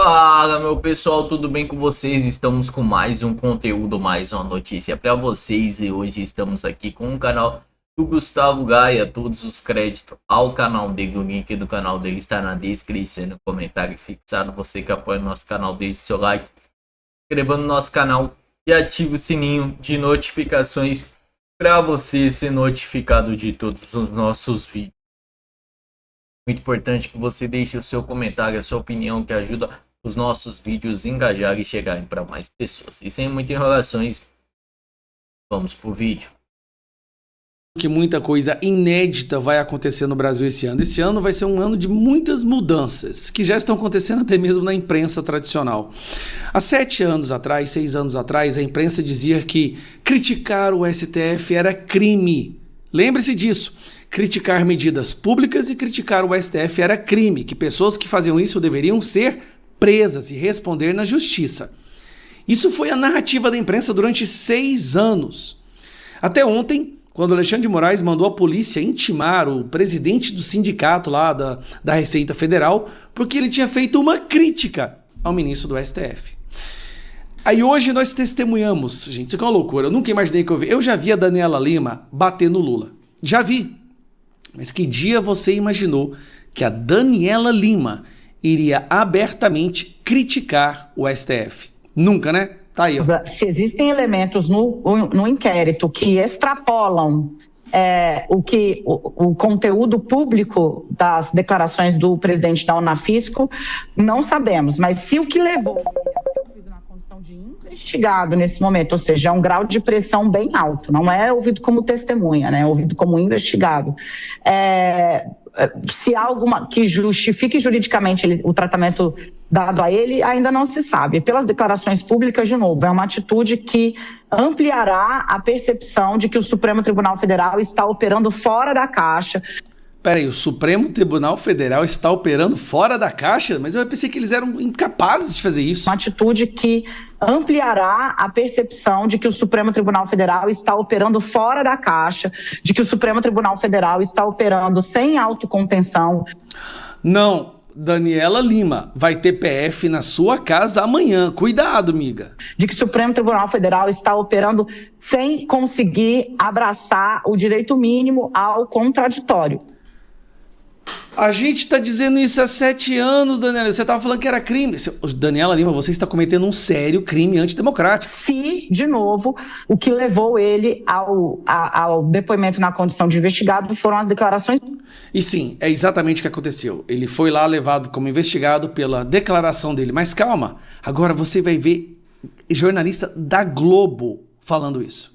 Fala, meu pessoal, tudo bem com vocês? Estamos com mais um conteúdo, mais uma notícia para vocês e hoje estamos aqui com o canal do Gustavo Gaia. Todos os créditos ao canal dele, o link do canal dele está na descrição, no comentário fixado. Você que apoia o nosso canal, deixe seu like, inscreva no nosso canal e ative o sininho de notificações para você ser notificado de todos os nossos vídeos. Muito importante que você deixe o seu comentário, a sua opinião, que ajuda os nossos vídeos a engajar e chegarem para mais pessoas. E sem muitas enrolações, vamos pro vídeo. Que muita coisa inédita vai acontecer no Brasil esse ano. Esse ano vai ser um ano de muitas mudanças, que já estão acontecendo até mesmo na imprensa tradicional. Há 7 anos atrás, 6 anos atrás, a imprensa dizia que criticar o STF era crime. Lembre-se disso. Criticar medidas públicas e criticar o STF era crime, que pessoas que faziam isso deveriam ser presas e responder na justiça. Isso foi a narrativa da imprensa durante 6 anos. Até ontem, quando Alexandre de Moraes mandou a polícia intimar o presidente do sindicato lá da Receita Federal, porque ele tinha feito uma crítica ao ministro do STF. Aí hoje nós testemunhamos, gente, isso aqui é uma loucura, eu nunca imaginei que eu já vi a Daniela Lima bater no Lula. Já vi. Mas que dia você imaginou que a Daniela Lima iria abertamente criticar o STF? Nunca, né? Tá aí, ó. Se existem elementos no inquérito que extrapolam o conteúdo público das declarações do presidente da Unafisco, não sabemos. Mas se o que levou ele a ser ouvido na condição de investigado nesse momento, ou seja, é um grau de pressão bem alto, não é ouvido como testemunha, né? É ouvido como investigado. Se há alguma que justifique juridicamente o tratamento dado a ele, ainda não se sabe. Pelas declarações públicas, de novo, é uma atitude que ampliará a percepção de que o Supremo Tribunal Federal está operando fora da caixa. Peraí, o Supremo Tribunal Federal está operando fora da caixa? Mas eu pensei que eles eram incapazes de fazer isso. Uma atitude que ampliará a percepção de que o Supremo Tribunal Federal está operando fora da caixa, de que o Supremo Tribunal Federal está operando sem autocontenção. Não, Daniela Lima, vai ter PF na sua casa amanhã. Cuidado, amiga. De que o Supremo Tribunal Federal está operando sem conseguir abraçar o direito mínimo ao contraditório. A gente está dizendo isso há 7 anos, Daniela. Você estava falando que era crime. Daniela Lima, você está cometendo um sério crime antidemocrático. Se, de novo, o que levou ele ao depoimento na condição de investigado foram as declarações. E sim, é exatamente o que aconteceu. Ele foi lá levado como investigado pela declaração dele. Mas calma, agora você vai ver jornalista da Globo falando isso.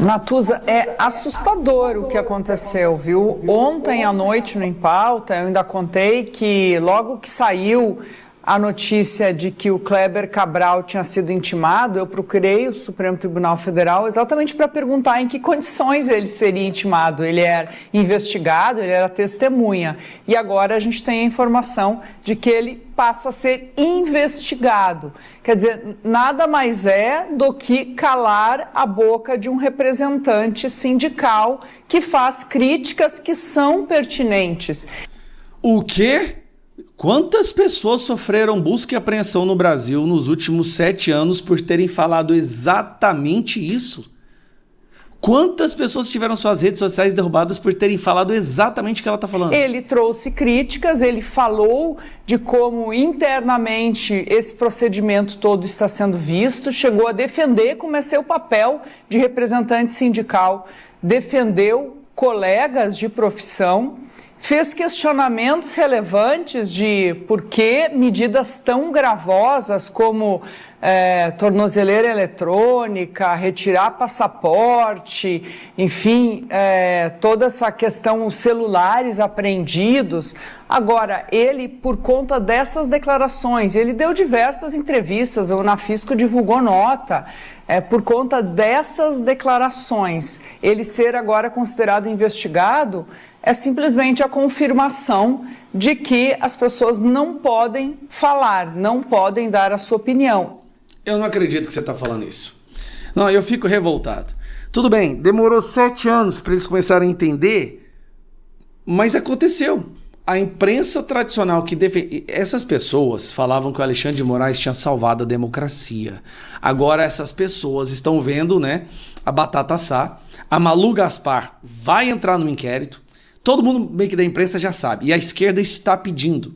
Natuza, é assustador o que aconteceu, viu? Ontem à noite no Em Pauta, eu ainda contei que logo que saiu a notícia de que o Kleber Cabral tinha sido intimado, eu procurei o Supremo Tribunal Federal exatamente para perguntar em que condições ele seria intimado. Ele era investigado, ele era testemunha. E agora a gente tem a informação de que ele passa a ser investigado. Quer dizer, nada mais é do que calar a boca de um representante sindical que faz críticas que são pertinentes. O quê? Quantas pessoas sofreram busca e apreensão no Brasil nos últimos 7 anos por terem falado exatamente isso? Quantas pessoas tiveram suas redes sociais derrubadas por terem falado exatamente o que ela está falando? Ele trouxe críticas, ele falou de como internamente esse procedimento todo está sendo visto, chegou a defender como é seu papel de representante sindical, defendeu colegas de profissão, fez questionamentos relevantes de por que medidas tão gravosas como tornozeleira eletrônica, retirar passaporte, enfim, toda essa questão, os celulares apreendidos. Agora, ele, por conta dessas declarações, ele deu diversas entrevistas, o Unafisco divulgou nota, por conta dessas declarações, ele ser agora considerado investigado, é simplesmente a confirmação de que as pessoas não podem falar, não podem dar a sua opinião. Eu não acredito que você está falando isso. Não, eu fico revoltado. Tudo bem, demorou 7 anos para eles começarem a entender, mas aconteceu. a imprensa tradicional que essas pessoas falavam que o Alexandre de Moraes tinha salvado a democracia. Agora essas pessoas estão vendo, né, a batata assar. A Malu Gaspar vai entrar no inquérito. Todo mundo meio que da imprensa já sabe. E a esquerda está pedindo.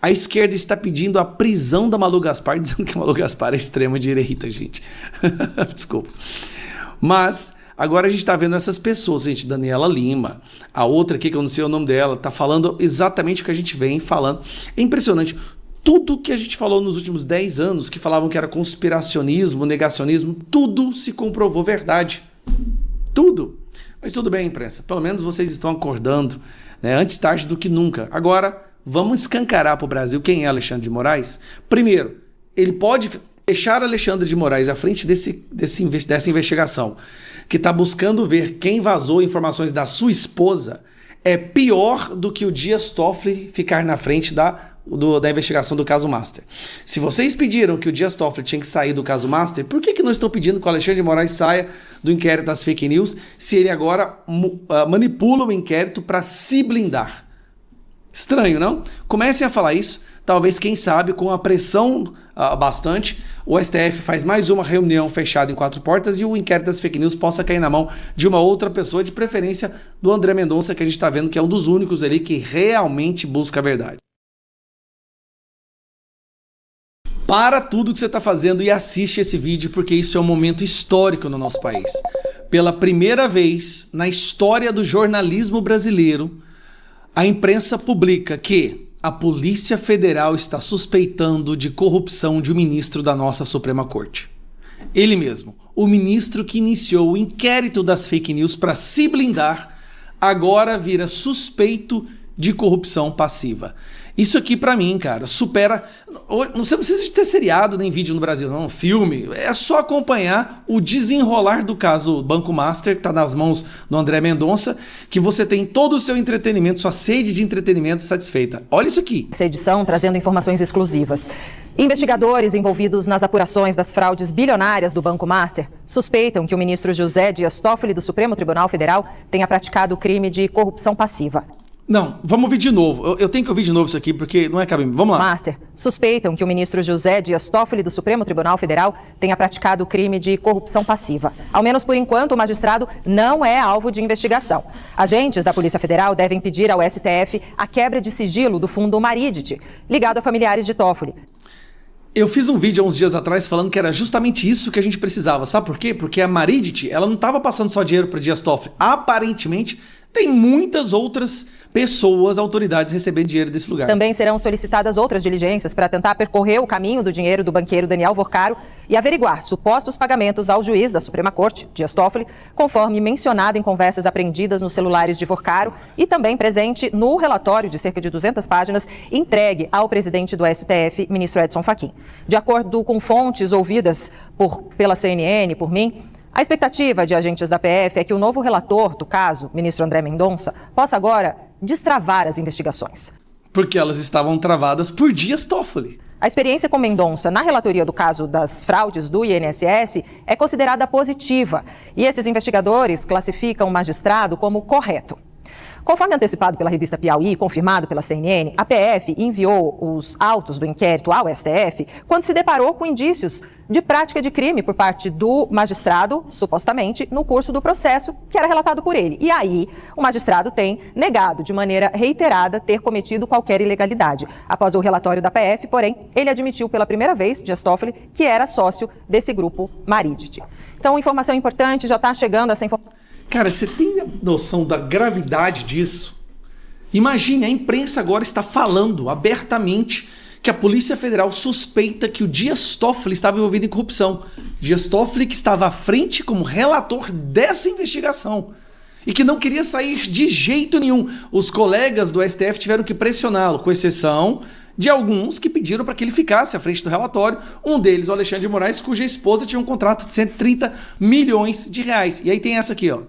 A esquerda está pedindo a prisão da Malu Gaspar, dizendo que a Malu Gaspar é extrema-direita, gente. Desculpa. Mas agora a gente está vendo essas pessoas, gente, Daniela Lima, a outra aqui que eu não sei o nome dela, tá falando exatamente o que a gente vem falando. É impressionante. Tudo que a gente falou nos últimos 10 anos, que falavam que era conspiracionismo, negacionismo, tudo se comprovou verdade. Tudo. Mas tudo bem, imprensa. Pelo menos vocês estão acordando, né, antes tarde do que nunca. Agora, vamos escancarar para o Brasil quem é Alexandre de Moraes. Primeiro, ele pode deixar Alexandre de Moraes à frente dessa investigação, que está buscando ver quem vazou informações da sua esposa, é pior do que o Dias Toffoli ficar na frente da investigação do caso Master. Se vocês pediram que o Dias Toffoli tinha que sair do caso Master, por que não estão pedindo que o Alexandre de Moraes saia do inquérito das fake news, se ele agora manipula o inquérito para se blindar? Estranho, não? Comecem a falar isso. Talvez, quem sabe, com a pressão bastante, o STF faz mais uma reunião fechada em 4 portas e o inquérito das fake news possa cair na mão de uma outra pessoa, de preferência do André Mendonça, que a gente está vendo que é um dos únicos ali que realmente busca a verdade. Para tudo que você está fazendo e assiste esse vídeo, porque isso é um momento histórico no nosso país. Pela primeira vez na história do jornalismo brasileiro, a imprensa publica que a Polícia Federal está suspeitando de corrupção de um ministro da nossa Suprema Corte. Ele mesmo, o ministro que iniciou o inquérito das fake news para se blindar, agora vira suspeito de corrupção passiva. Isso aqui pra mim, cara, supera... Você não precisa de ter seriado nem vídeo no Brasil, não, filme. É só acompanhar o desenrolar do caso Banco Master, que tá nas mãos do André Mendonça, que você tem todo o seu entretenimento, sua sede de entretenimento satisfeita. Olha isso aqui. Essa edição trazendo informações exclusivas. Investigadores envolvidos nas apurações das fraudes bilionárias do Banco Master suspeitam que o ministro José Dias Toffoli do Supremo Tribunal Federal tenha praticado o crime de corrupção passiva. Não, vamos ouvir de novo. Eu tenho que ouvir de novo isso aqui, porque não é cabimento. Vamos lá. Master suspeitam que o ministro José Dias Toffoli do Supremo Tribunal Federal tenha praticado o crime de corrupção passiva. Ao menos por enquanto, o magistrado não é alvo de investigação. Agentes da Polícia Federal devem pedir ao STF a quebra de sigilo do fundo Maridit, ligado a familiares de Toffoli. Eu fiz um vídeo há uns dias atrás falando que era justamente isso que a gente precisava. Sabe por quê? Porque a Maridit, ela não estava passando só dinheiro para Dias Toffoli. Aparentemente, tem muitas outras pessoas, autoridades recebendo dinheiro desse lugar. Também serão solicitadas outras diligências para tentar percorrer o caminho do dinheiro do banqueiro Daniel Vorcaro e averiguar supostos pagamentos ao juiz da Suprema Corte, Dias Toffoli, conforme mencionado em conversas apreendidas nos celulares de Vorcaro e também presente no relatório de cerca de 200 páginas entregue ao presidente do STF, ministro Edson Fachin. De acordo com fontes ouvidas pela CNN, por mim, a expectativa de agentes da PF é que o novo relator do caso, ministro André Mendonça, possa agora destravar as investigações. Porque elas estavam travadas por Dias Toffoli. A experiência com Mendonça na relatoria do caso das fraudes do INSS é considerada positiva e esses investigadores classificam o magistrado como correto. Conforme antecipado pela revista Piauí e confirmado pela CNN, a PF enviou os autos do inquérito ao STF quando se deparou com indícios de prática de crime por parte do magistrado, supostamente, no curso do processo que era relatado por ele. E aí, o magistrado tem negado de maneira reiterada ter cometido qualquer ilegalidade. Após o relatório da PF, porém, ele admitiu pela primeira vez, Dias Toffoli, que era sócio desse grupo Maridit. Então, informação importante, já está chegando essa informação. Cara, você tem noção da gravidade disso? Imagine, a imprensa agora está falando abertamente que a Polícia Federal suspeita que o Dias Toffoli estava envolvido em corrupção. Dias Toffoli que estava à frente como relator dessa investigação e que não queria sair de jeito nenhum. Os colegas do STF tiveram que pressioná-lo, com exceção de alguns que pediram para que ele ficasse à frente do relatório. Um deles, o Alexandre de Moraes, cuja esposa tinha um contrato de 130 milhões de reais. E aí tem essa aqui, ó.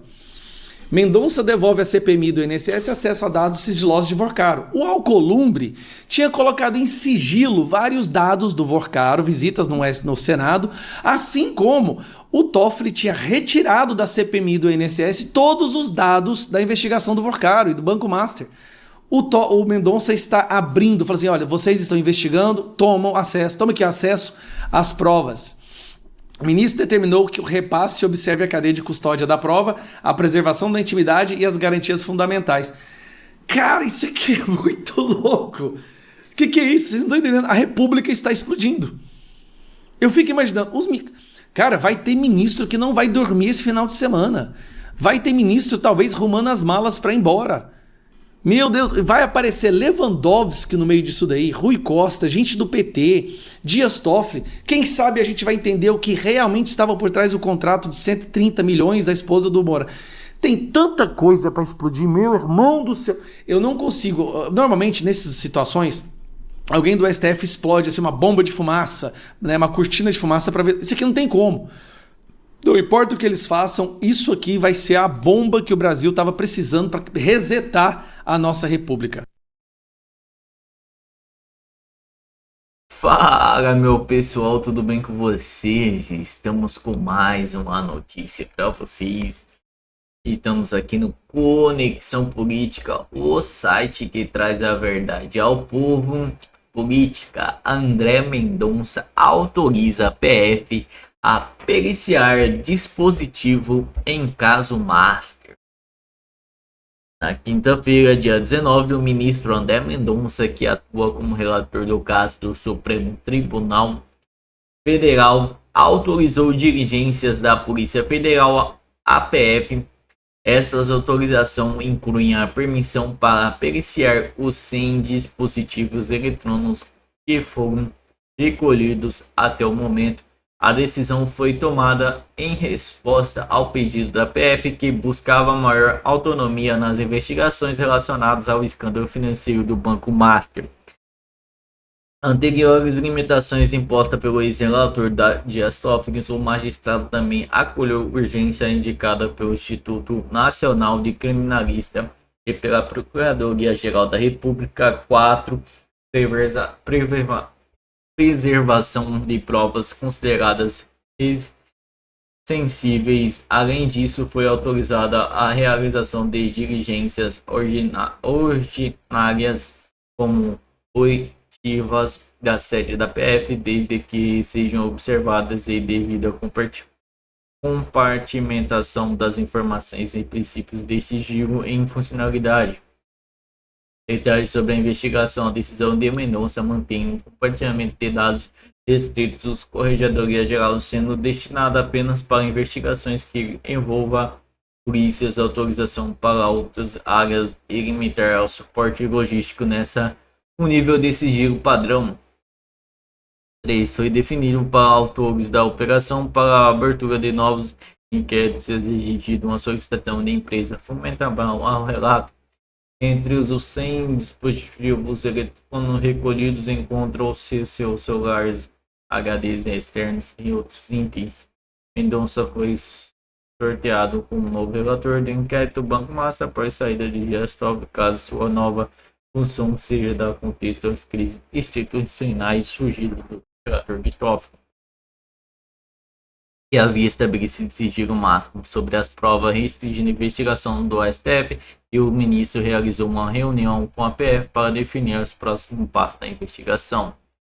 Mendonça devolve à CPMI do INSS acesso a dados sigilosos de Vorcaro. O Alcolumbre tinha colocado em sigilo vários dados do Vorcaro, visitas no Senado, assim como o Toffoli tinha retirado da CPMI do INSS todos os dados da investigação do Vorcaro e do Banco Master. O Mendonça está abrindo, falando assim, olha, vocês estão investigando, tomem aqui acesso às provas. O ministro determinou que o repasse observe a cadeia de custódia da prova, a preservação da intimidade e as garantias fundamentais. Cara, isso aqui é muito louco. O que é isso? Vocês não estão entendendo? A República está explodindo. Eu fico imaginando, cara, vai ter ministro que não vai dormir esse final de semana. Vai ter ministro talvez rumando as malas para ir embora. Meu Deus, vai aparecer Lewandowski no meio disso daí, Rui Costa, gente do PT, Dias Toffoli. Quem sabe a gente vai entender o que realmente estava por trás do contrato de 130 milhões da esposa do Moura. Tem tanta coisa para explodir, meu irmão do céu. Eu não consigo. Normalmente, nessas situações, alguém do STF explode assim, uma bomba de fumaça, né, uma cortina de fumaça para ver. Isso aqui não tem como. Não importa o que eles façam, isso aqui vai ser a bomba que o Brasil estava precisando para resetar a nossa república. Fala, meu pessoal, tudo bem com vocês? Estamos com mais uma notícia para vocês. E estamos aqui no Conexão Política, o site que traz a verdade ao povo. Política. André Mendonça autoriza a PF a periciar dispositivo em caso Master. Na quinta-feira, dia 19, o ministro André Mendonça, que atua como relator do caso do Supremo Tribunal Federal, autorizou diligências da Polícia Federal, a PF. Essas autorizações incluem a permissão para periciar os 100 dispositivos eletrônicos que foram recolhidos até o momento. A decisão foi tomada em resposta ao pedido da PF, que buscava maior autonomia nas investigações relacionadas ao escândalo financeiro do Banco Master. Anteriores limitações impostas pelo ex-relator Dias Toffoli, o magistrado também acolheu urgência indicada pelo Instituto Nacional de Criminalística e pela Procuradoria-Geral da República. 4. Preservação de provas consideradas sensíveis. Além disso, foi autorizada a realização de diligências ordinárias como da sede da PF, desde que sejam observadas e devida compartimentação das informações e princípios de sigilo em funcionalidade. Detalhes sobre a investigação. A decisão de Mendonça mantém o compartilhamento de dados restritos, Corregedoria Geral sendo destinada apenas para investigações que envolvam polícias, autorização para outras áreas e limitar ao suporte logístico nessa o nível de sigilo padrão. 3. Foi definido para autores da operação para a abertura de novos inquéritos exigido uma solicitação de empresa fundamental ao relato. Entre os 100 dispositivos eletrônicos recolhidos encontram-se seus celulares, HDs externos e outros itens. Mendonça foi sorteado como novo relator do inquérito Banco Master após saída de Dias Toffoli, caso sua nova função seja da contexto às crises institucionais surgidas do relator de Toffoli, que havia estabelecido sigilo máximo sobre as provas, restringindo a investigação do STF, e o ministro realizou uma reunião com a PF para definir os próximos passos da investigação.